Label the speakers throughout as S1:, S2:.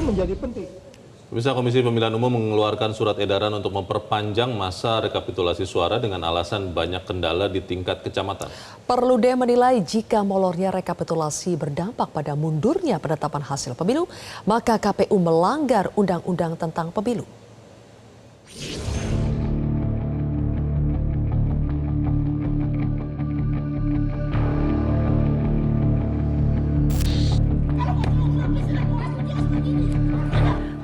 S1: menjadi penting.
S2: Pemirsa, Komisi Pemilihan Umum mengeluarkan surat edaran untuk memperpanjang masa rekapitulasi suara dengan alasan banyak kendala di tingkat kecamatan.
S3: Perludem menilai jika molornya rekapitulasi berdampak pada mundurnya penetapan hasil pemilu, maka KPU melanggar Undang-Undang tentang Pemilu.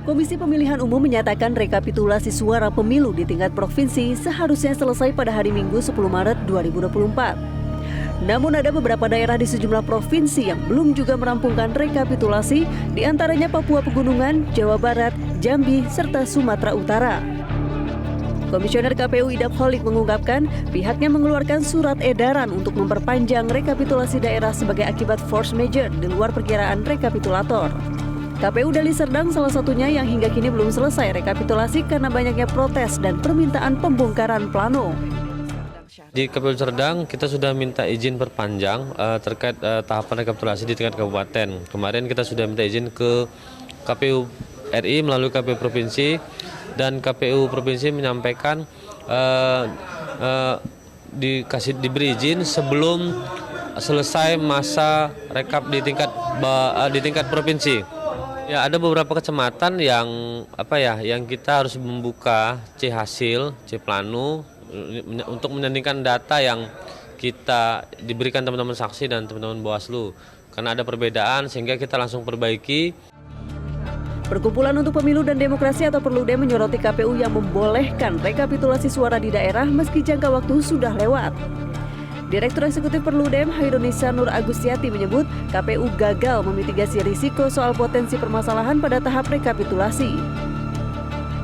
S4: Komisi Pemilihan Umum menyatakan rekapitulasi suara pemilu di tingkat provinsi seharusnya selesai pada hari Minggu 10 Maret 2024. Namun ada beberapa daerah di sejumlah provinsi yang belum juga merampungkan rekapitulasi, diantaranya Papua Pegunungan, Jawa Barat, Jambi, serta Sumatera Utara. Komisioner KPU Idap Holik mengungkapkan pihaknya mengeluarkan surat edaran untuk memperpanjang rekapitulasi daerah sebagai akibat force majeure di luar perkiraan rekapitulator. KPU Deli Serdang salah satunya yang hingga kini belum selesai rekapitulasi karena banyaknya protes dan permintaan pembongkaran plano.
S5: Di KPU Serdang kita sudah minta izin perpanjang terkait tahapan rekapitulasi di tingkat kabupaten. Kemarin kita sudah minta izin ke KPU RI melalui KPU Provinsi, dan KPU Provinsi menyampaikan diberi izin sebelum selesai masa rekap di tingkat provinsi. Ya, ada beberapa kecamatan yang kita harus membuka C hasil, C plano untuk menyandingkan data yang kita diberikan teman-teman saksi dan teman-teman Bawaslu. Karena ada perbedaan sehingga kita langsung perbaiki.
S4: Perkumpulan untuk Pemilu dan Demokrasi atau Perludem menyoroti KPU yang membolehkan rekapitulasi suara di daerah meski jangka waktu sudah lewat. Direktur Eksekutif Perludem Hairunisa Nur Agustiati menyebut KPU gagal memitigasi risiko soal potensi permasalahan pada tahap rekapitulasi.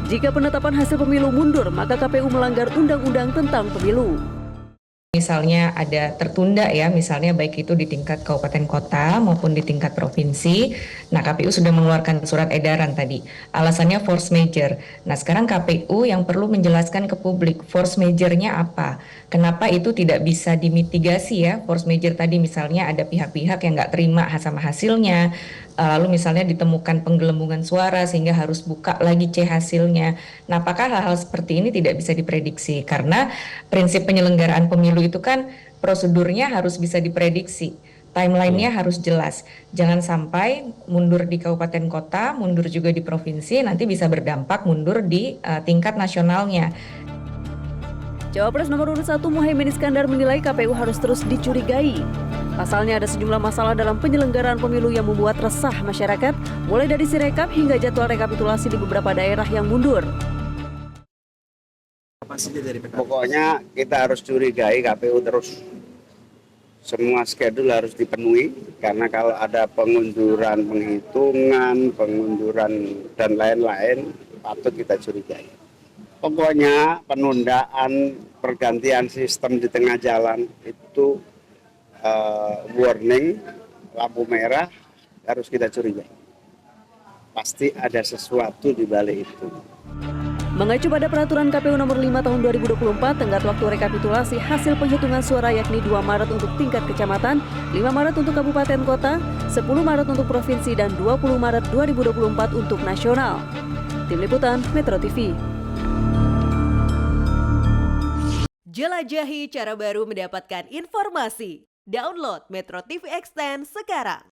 S4: Jika penetapan hasil pemilu mundur, maka KPU melanggar Undang-Undang tentang Pemilu.
S6: Misalnya ada tertunda ya, misalnya baik itu di tingkat kabupaten kota maupun di tingkat provinsi. Nah, KPU sudah mengeluarkan surat edaran tadi. Alasannya force majeure. Nah, sekarang KPU yang perlu menjelaskan ke publik force majeure-nya apa. Kenapa itu tidak bisa dimitigasi ya, force majeure tadi misalnya ada pihak-pihak yang nggak terima sama hasilnya. Lalu misalnya ditemukan penggelembungan suara sehingga harus buka lagi C hasilnya. Nah, apakah hal-hal seperti ini tidak bisa diprediksi? Karena prinsip penyelenggaraan pemilu itu kan prosedurnya harus bisa diprediksi. Timeline-nya harus jelas. Jangan sampai mundur di kabupaten kota, mundur juga di provinsi, nanti bisa berdampak mundur di tingkat nasionalnya.
S4: Cawapres nomor urut 1 Muhaimin Iskandar menilai KPU harus terus dicurigai. Pasalnya ada sejumlah masalah dalam penyelenggaraan pemilu yang membuat resah masyarakat, mulai dari Sirekap hingga jadwal rekapitulasi di beberapa daerah yang mundur.
S7: Pokoknya kita harus curigai KPU terus. Semua schedule harus dipenuhi, karena kalau ada pengunduran penghitungan, pengunduran dan lain-lain, patut kita curigai. Pokoknya penundaan pergantian sistem di tengah jalan itu warning, lampu merah, harus kita curigai. Pasti ada sesuatu di balik itu.
S4: Mengacu pada peraturan KPU nomor 5 tahun 2024, tenggat waktu rekapitulasi hasil penghitungan suara yakni 2 Maret untuk tingkat kecamatan, 5 Maret untuk kabupaten kota, 10 Maret untuk provinsi, dan 20 Maret 2024 untuk nasional. Tim Liputan Metro TV.
S8: Jelajahi cara baru mendapatkan informasi. Download Metro TV Extend sekarang.